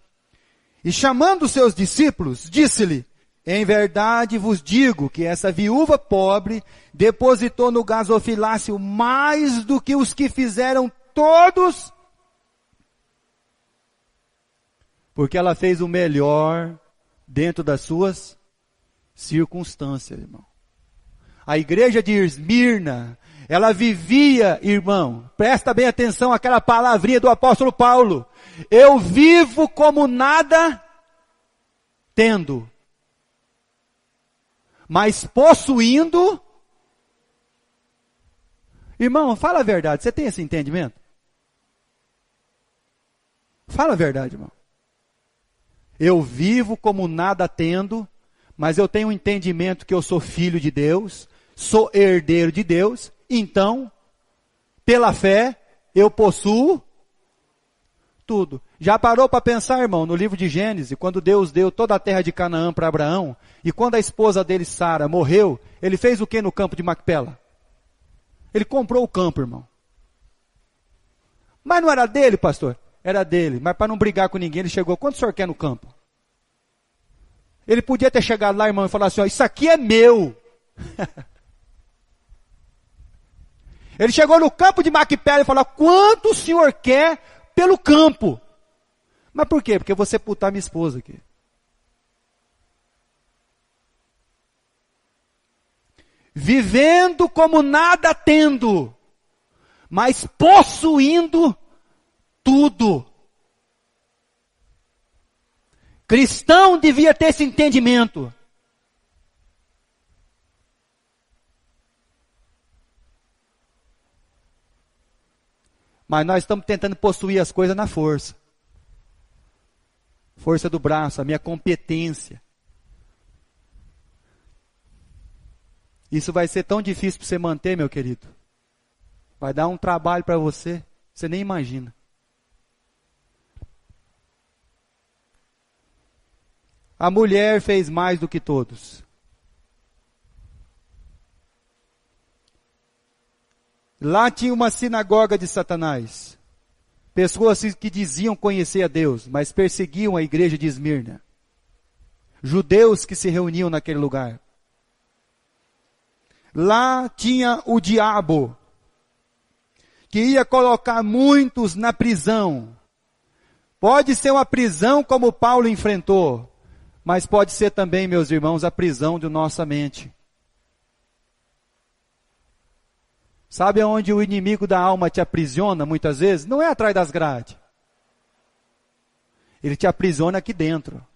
E chamando seus discípulos, disse-lhe, Em verdade vos digo que essa viúva pobre depositou no gasofilácio mais do que os que fizeram todos, porque ela fez o melhor dentro das suas circunstâncias, irmão. A igreja de Esmirna, ela vivia, irmão, presta bem atenção àquela palavrinha do apóstolo Paulo: eu vivo como nada tendo, mas possuindo. Irmão, fala a verdade, você tem esse entendimento? Fala a verdade, irmão. Eu vivo como nada tendo, mas eu tenho um entendimento que eu sou filho de Deus, sou herdeiro de Deus, então, pela fé, eu possuo tudo. Já parou para pensar, irmão, no livro de Gênesis, quando Deus deu toda a terra de Canaã para Abraão, e quando a esposa dele, Sara, morreu, ele fez o que no campo de Macpela? Ele comprou o campo, irmão. Mas não era dele, pastor? Era dele, mas para não brigar com ninguém, ele chegou: quanto o senhor quer no campo? Ele podia ter chegado lá, irmão, e falar assim: ó, isso aqui é meu. Ele chegou no campo de Macpela e falou: quanto o senhor quer pelo campo? Mas por quê? Porque eu vou sepultar minha esposa aqui. Vivendo como nada tendo, mas possuindo tudo. Cristão devia ter esse entendimento. Mas nós estamos tentando possuir as coisas na força. Força do braço, a minha competência. Isso vai ser tão difícil para você manter, meu querido. Vai dar um trabalho para você, você nem imagina. A mulher fez mais do que todos. Lá tinha uma sinagoga de Satanás. Pessoas que diziam conhecer a Deus, mas perseguiam a igreja de Esmirna. Judeus que se reuniam naquele lugar. Lá tinha o diabo, que ia colocar muitos na prisão. Pode ser uma prisão como Paulo enfrentou, mas pode ser também, meus irmãos, a prisão de nossa mente. Sabe aonde o inimigo da alma te aprisiona muitas vezes? Não é atrás das grades. Ele te aprisiona aqui dentro.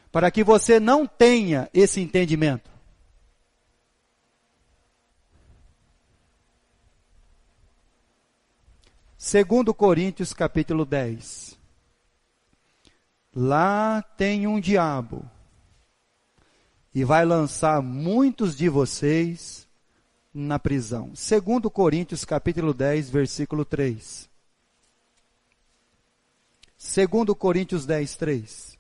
Para que você não tenha esse entendimento. Segundo Coríntios capítulo 10. Lá tem um diabo. E vai lançar muitos de vocês na prisão. Segundo Coríntios capítulo 10, versículo 3. Segundo Coríntios 10, 3.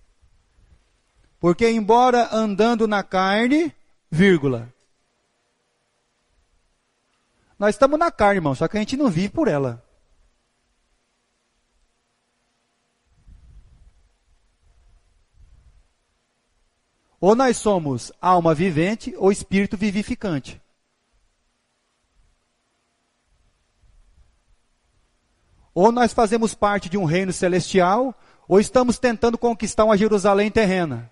Porque embora andando na carne, vírgula. Nós estamos na carne, irmão, só que a gente não vive por ela. Ou nós somos alma vivente ou espírito vivificante. Ou nós fazemos parte de um reino celestial, ou estamos tentando conquistar uma Jerusalém terrena.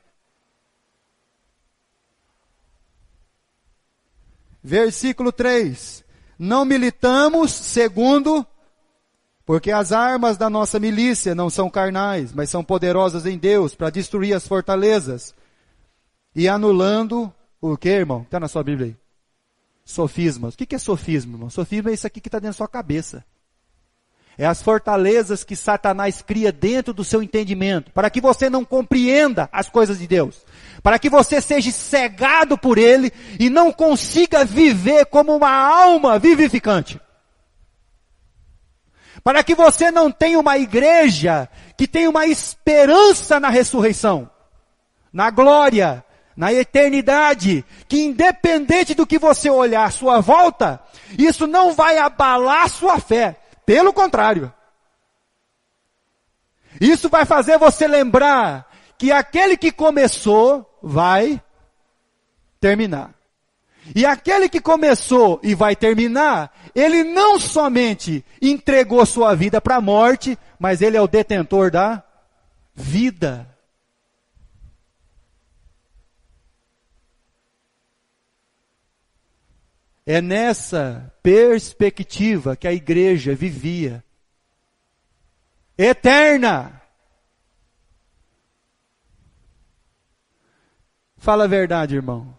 Versículo 3. Não militamos segundo, porque as armas da nossa milícia não são carnais, mas são poderosas em Deus para destruir as fortalezas. E anulando, o que, irmão? Está na sua Bíblia aí. Sofismas. O que é sofisma, irmão? Sofisma é isso aqui que está dentro da sua cabeça. É as fortalezas que Satanás cria dentro do seu entendimento, para que você não compreenda as coisas de Deus. Para que você seja cegado por ele e não consiga viver como uma alma vivificante. Para que você não tenha uma igreja que tenha uma esperança na ressurreição, na glória, na eternidade, que independente do que você olhar à sua volta, isso não vai abalar a sua fé. Pelo contrário. Isso vai fazer você lembrar que aquele que começou vai terminar. E aquele que começou e vai terminar, ele não somente entregou sua vida para a morte, mas ele é o detentor da vida. É nessa perspectiva que a igreja vivia. Eterna. Fala a verdade, irmão.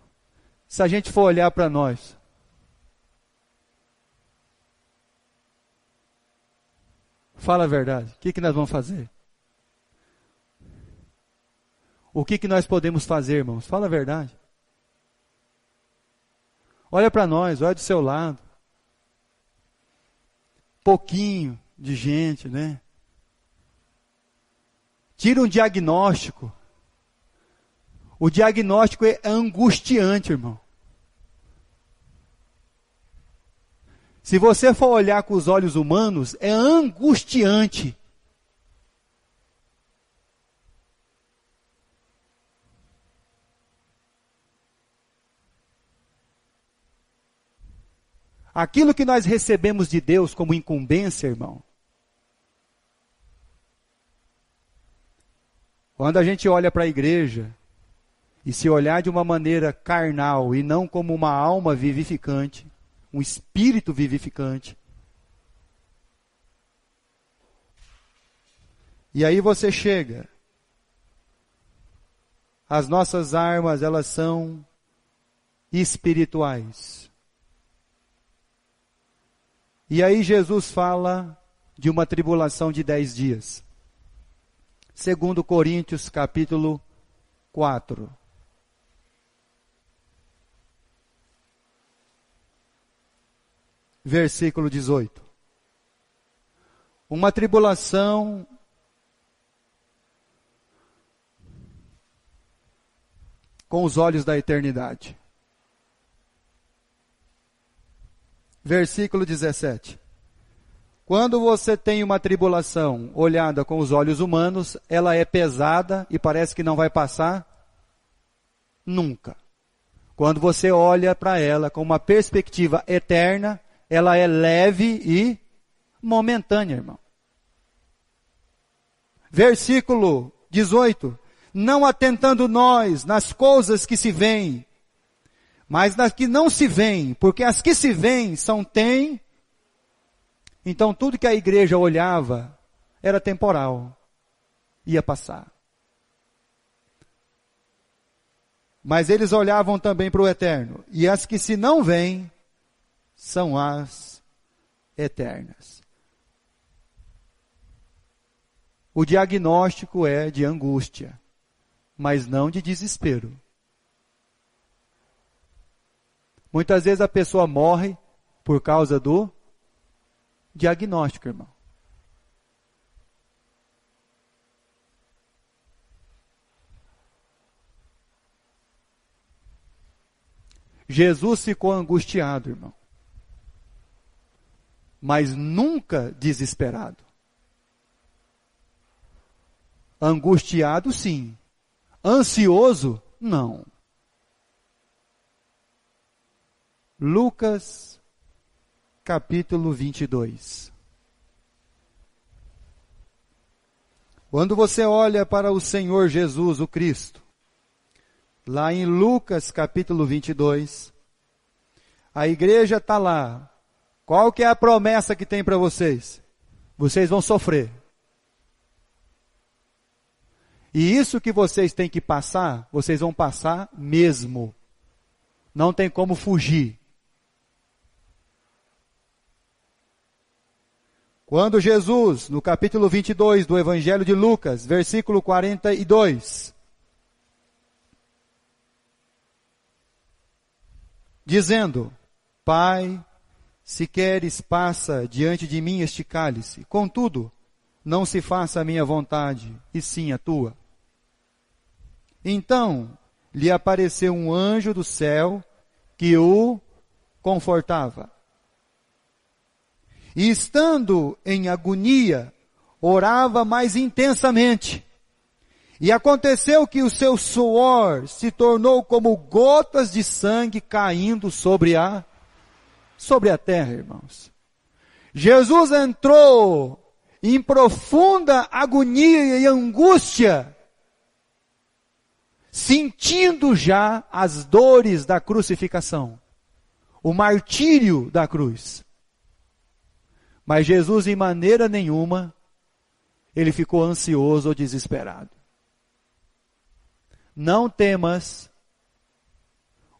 Se a gente for olhar para nós, fala a verdade, o que nós vamos fazer? O que nós podemos fazer, irmãos? Fala a verdade. Olha para nós, olha do seu lado. Pouquinho de gente, né? Tira um diagnóstico. O diagnóstico é angustiante, irmão. Se você for olhar com os olhos humanos, é angustiante. Aquilo que nós recebemos de Deus como incumbência, irmão, quando a gente olha para a igreja, e se olhar de uma maneira carnal e não como uma alma vivificante, um espírito vivificante. E aí você chega. As nossas armas, elas são espirituais. E aí Jesus fala de uma tribulação de 10 dias. 2 Coríntios capítulo 4. Versículo 18. Uma tribulação com os olhos da eternidade. Versículo 17. Quando você tem uma tribulação olhada com os olhos humanos, ela é pesada e parece que não vai passar nunca. Quando você olha para ela com uma perspectiva eterna, ela é leve e momentânea, irmão. Versículo 18. Não atentando nós nas coisas que se veem, mas nas que não se veem, porque as que se veem são tem. Então tudo que a igreja olhava era temporal, ia passar. Mas eles olhavam também para o eterno, e as que se não veem são as eternas. O diagnóstico é de angústia, mas não de desespero. Muitas vezes a pessoa morre por causa do diagnóstico, irmão. Jesus ficou angustiado, irmão. Mas nunca desesperado. Angustiado, sim. Ansioso, não. Lucas, capítulo 22. Quando você olha para o Senhor Jesus, o Cristo, lá em Lucas, capítulo 22, a igreja está lá. Qual que é a promessa que tem para vocês? Vocês vão sofrer. E isso que vocês têm que passar, vocês vão passar mesmo. Não tem como fugir. Quando Jesus, no capítulo 22 do Evangelho de Lucas, versículo 42, dizendo: Pai, se queres, passa diante de mim este cálice. Contudo, não se faça a minha vontade, e sim a tua. Então, lhe apareceu um anjo do céu que o confortava. E estando em agonia, orava mais intensamente. E aconteceu que o seu suor se tornou como gotas de sangue caindo sobre a terra, irmãos. Jesus entrou em profunda agonia e angústia, sentindo já as dores da crucificação, o martírio da cruz. Mas Jesus, em maneira nenhuma, ele ficou ansioso ou desesperado. Não temas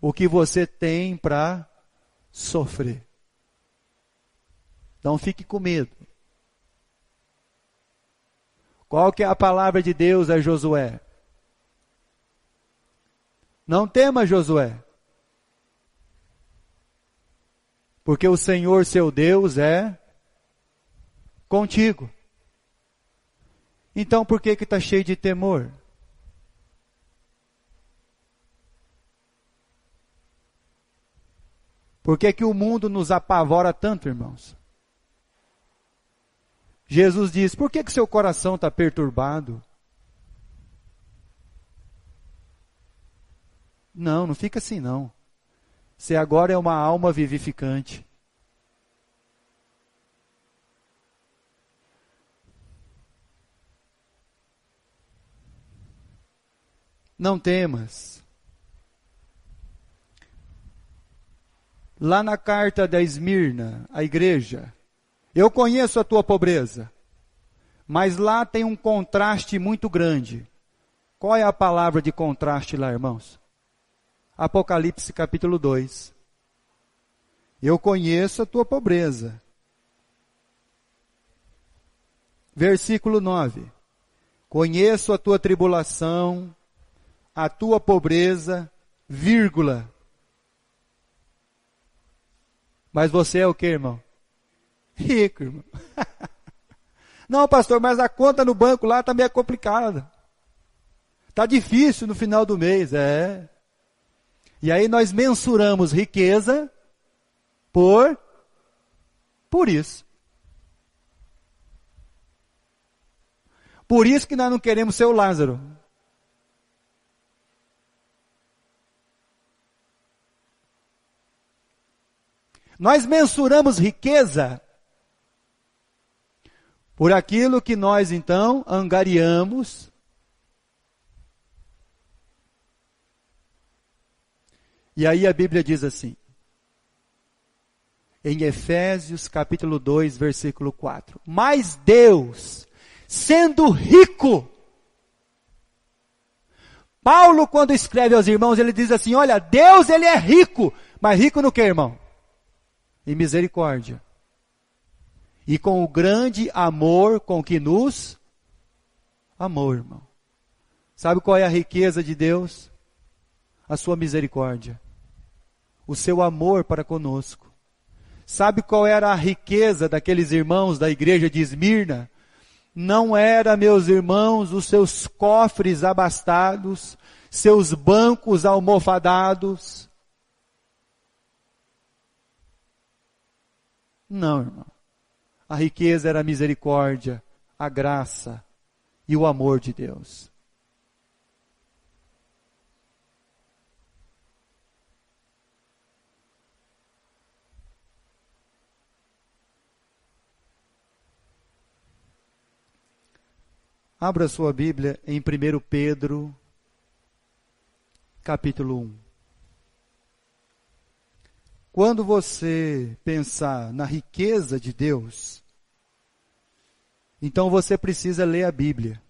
o que você tem para sofrer. Não fique com medo. Qual que é a palavra de Deus a Josué? Não tema, Josué, porque o Senhor seu Deus é contigo. Então por que está cheio de temor? Por que o mundo nos apavora tanto, irmãos? Jesus diz, por que seu coração está perturbado? Não fica assim não. Você agora é uma alma vivificante. Não temas. Lá na carta da Esmirna, a igreja, eu conheço a tua pobreza, mas lá tem um contraste muito grande. Qual é a palavra de contraste lá, irmãos? Apocalipse capítulo 2. Eu conheço a tua pobreza. Versículo 9. Conheço a tua tribulação, a tua pobreza, vírgula. Mas você é o que, irmão? Rico, irmão. Não, pastor, mas a conta no banco lá está meio complicada. Está difícil no final do mês, E aí nós mensuramos riqueza por isso. Por isso que nós não queremos ser o Lázaro. Nós mensuramos riqueza por aquilo que nós então angariamos. E aí a Bíblia diz assim, em Efésios capítulo 2, versículo 4. Mas Deus, sendo rico, Paulo quando escreve aos irmãos, ele diz assim, olha, Deus ele é rico, mas rico no que, irmão? Em misericórdia. E com o grande amor com que nos amou, irmão. Sabe qual é a riqueza de Deus? A sua misericórdia. O seu amor para conosco. Sabe qual era a riqueza daqueles irmãos da igreja de Esmirna? Não era, meus irmãos, os seus cofres abastados, seus bancos almofadados. Não, irmão. A riqueza era a misericórdia, a graça e o amor de Deus. Abra sua Bíblia em 1 Pedro, capítulo 1. Quando você pensar na riqueza de Deus, então você precisa ler a Bíblia.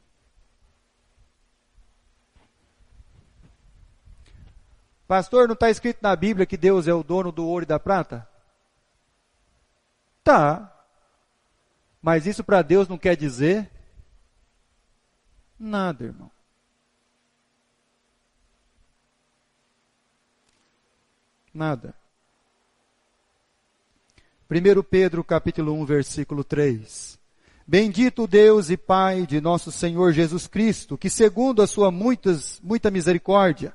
Pastor, não está escrito na Bíblia que Deus é o dono do ouro e da prata? Tá. Mas isso para Deus não quer dizer nada, irmão. Nada. 1 Pedro capítulo 1, versículo 3. Bendito Deus e Pai de nosso Senhor Jesus Cristo, que segundo a sua muita misericórdia,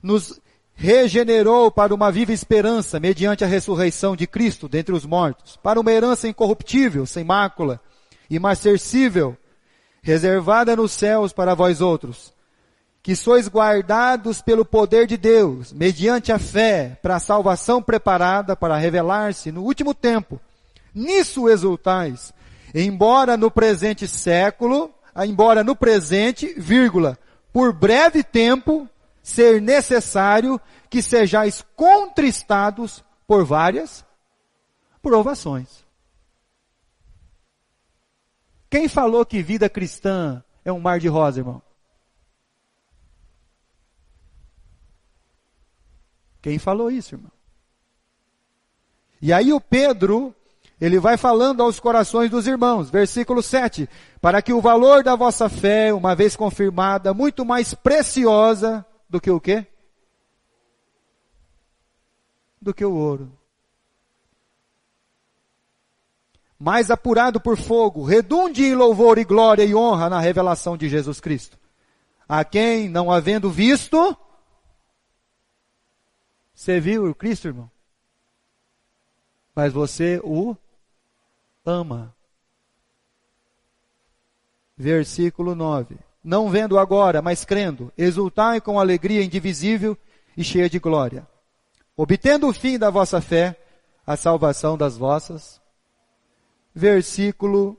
nos regenerou para uma viva esperança, mediante a ressurreição de Cristo dentre os mortos, para uma herança incorruptível, sem mácula, imarcessível, reservada nos céus para vós outros, que sois guardados pelo poder de Deus, mediante a fé, para a salvação preparada para revelar-se no último tempo. Nisso exultais, embora no presente, vírgula, por breve tempo, ser necessário que sejais contristados por várias provações. Quem falou que vida cristã é um mar de rosa, irmão? Quem falou isso, irmão? E aí o Pedro, ele vai falando aos corações dos irmãos, versículo 7, para que o valor da vossa fé, uma vez confirmada, muito mais preciosa do que o quê? Do que o ouro. Mais apurado por fogo, redunde em louvor e glória e honra na revelação de Jesus Cristo. A quem, não havendo visto, você viu o Cristo, irmão? Mas você o ama. Versículo 9. Não vendo agora, mas crendo, exultai com alegria indivisível e cheia de glória, obtendo o fim da vossa fé, a salvação das vossas. Versículo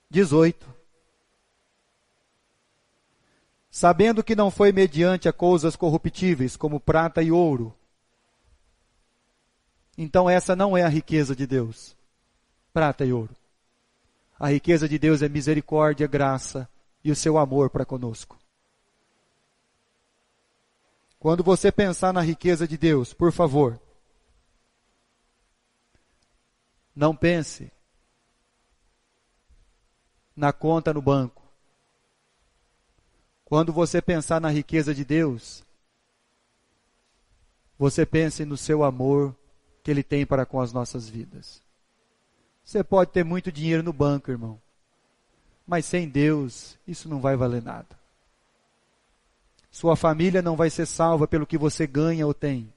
18. Sabendo que não foi mediante a coisas corruptíveis, como prata e ouro. Então essa não é a riqueza de Deus, prata e ouro. A riqueza de Deus é misericórdia, graça e o seu amor para conosco. Quando você pensar na riqueza de Deus, por favor, não pense na conta no banco. Quando você pensar na riqueza de Deus, você pense no seu amor que Ele tem para com as nossas vidas. Você pode ter muito dinheiro no banco, irmão, mas sem Deus, isso não vai valer nada. Sua família não vai ser salva pelo que você ganha ou tem.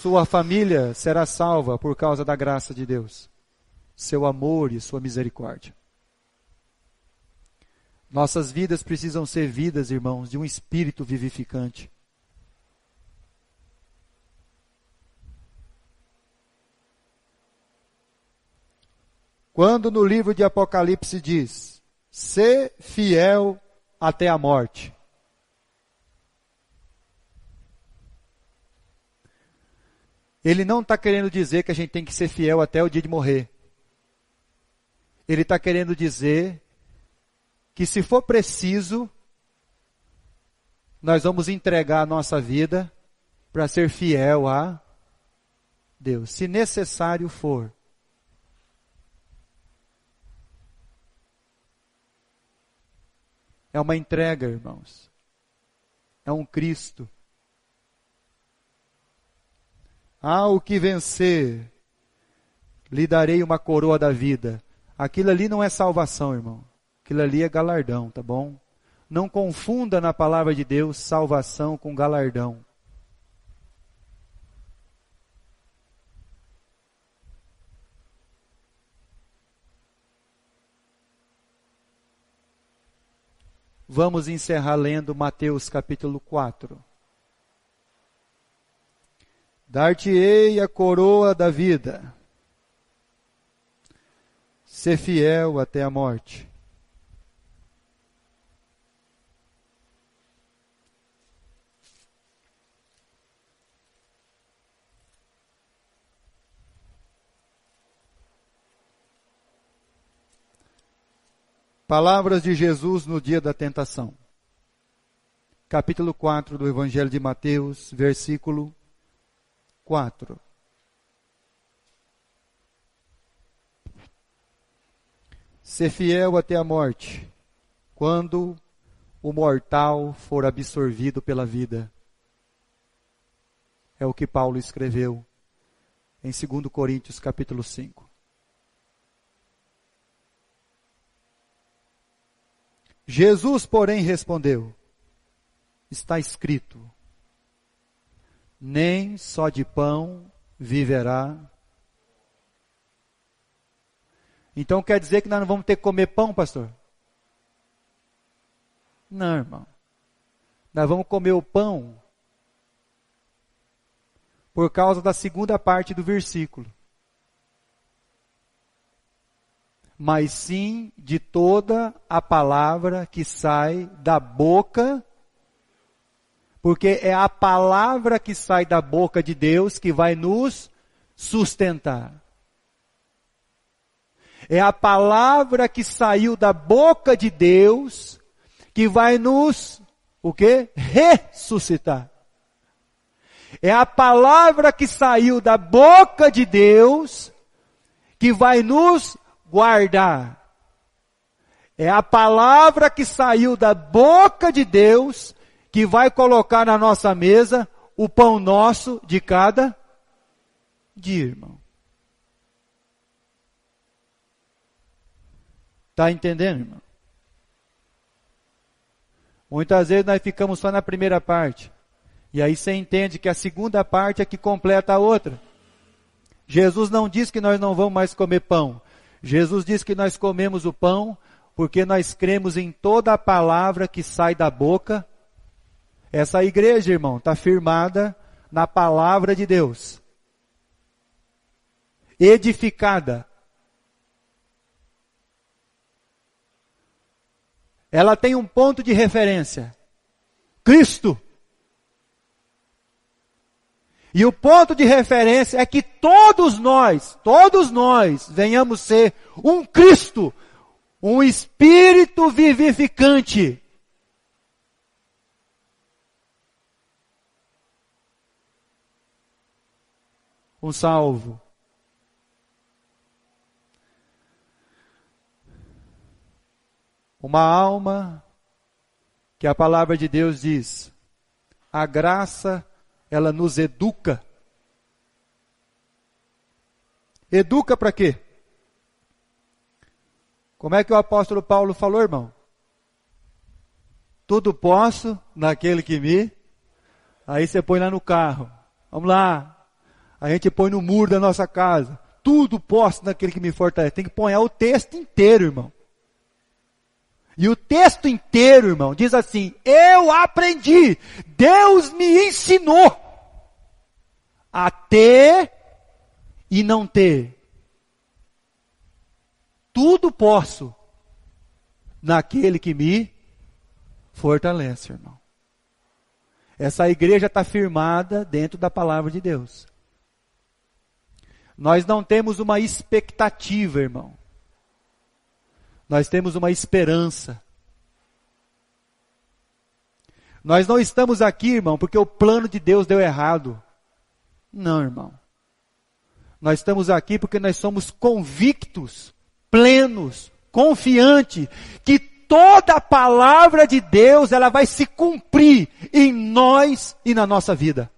Sua família será salva por causa da graça de Deus, seu amor e sua misericórdia. Nossas vidas precisam ser vidas, irmãos, de um espírito vivificante. Quando no livro de Apocalipse diz, sê fiel até a morte. Ele não está querendo dizer que a gente tem que ser fiel até o dia de morrer. Ele está querendo dizer que se for preciso, nós vamos entregar a nossa vida para ser fiel a Deus, se necessário for. É uma entrega, irmãos. É um Cristo. Ao que vencer, lhe darei uma coroa da vida. Aquilo ali não é salvação, irmão. Aquilo ali é galardão, tá bom? Não confunda na palavra de Deus salvação com galardão. Vamos encerrar lendo Mateus capítulo 4. Dar-te-ei a coroa da vida. Ser fiel até a morte. Palavras de Jesus no dia da tentação. Capítulo 4 do Evangelho de Mateus, versículo 4. Ser fiel até a morte, quando o mortal for absorvido pela vida. É o que Paulo escreveu em 2 Coríntios capítulo 5. Jesus, porém, respondeu, está escrito, nem só de pão viverá. Então quer dizer que nós não vamos ter que comer pão, pastor? Não, irmão. Nós vamos comer o pão por causa da segunda parte do versículo. Mas sim de toda a palavra que sai da boca, porque é a palavra que sai da boca de Deus que vai nos sustentar. É a palavra que saiu da boca de Deus que vai nos, o quê? Ressuscitar. É a palavra que saiu da boca de Deus que vai nos guardar. É a palavra que saiu da boca de Deus que vai colocar na nossa mesa o pão nosso de cada dia, irmão. Está entendendo, irmão? Muitas vezes nós ficamos só na primeira parte. E aí você entende que a segunda parte é que completa a outra. Jesus não diz que nós não vamos mais comer pão. Jesus diz que nós comemos o pão porque nós cremos em toda a palavra que sai da boca. Essa igreja, irmão, está firmada na palavra de Deus. Edificada. Ela tem um ponto de referência. Cristo. E o ponto de referência é que todos nós venhamos ser um Cristo, um Espírito vivificante. Um salvo. Uma alma que a palavra de Deus diz, a graça, ela nos educa. Educa para quê? Como é que o apóstolo Paulo falou, irmão? Tudo posso naquele que me... Aí você põe lá no carro. Vamos lá. A gente põe no muro da nossa casa. Tudo posso naquele que me fortalece. Tem que pôr o texto inteiro, irmão. E o texto inteiro, irmão, diz assim, eu aprendi, Deus me ensinou a ter e não ter. Tudo posso naquele que me fortalece, irmão. Essa igreja está firmada dentro da palavra de Deus. Nós não temos uma expectativa, irmão. Nós temos uma esperança. Nós não estamos aqui, irmão, porque o plano de Deus deu errado. Não, irmão. Nós estamos aqui porque nós somos convictos, plenos, confiantes, que toda a palavra de Deus, ela vai se cumprir em nós e na nossa vida.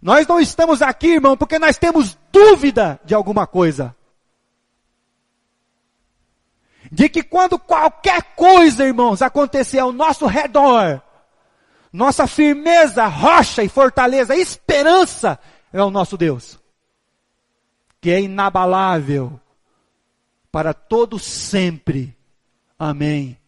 Nós não estamos aqui, irmão, porque nós temos dúvida de alguma coisa. De que quando qualquer coisa, irmãos, acontecer ao nosso redor, nossa firmeza, rocha e fortaleza, esperança é o nosso Deus. Que é inabalável para todo sempre. Amém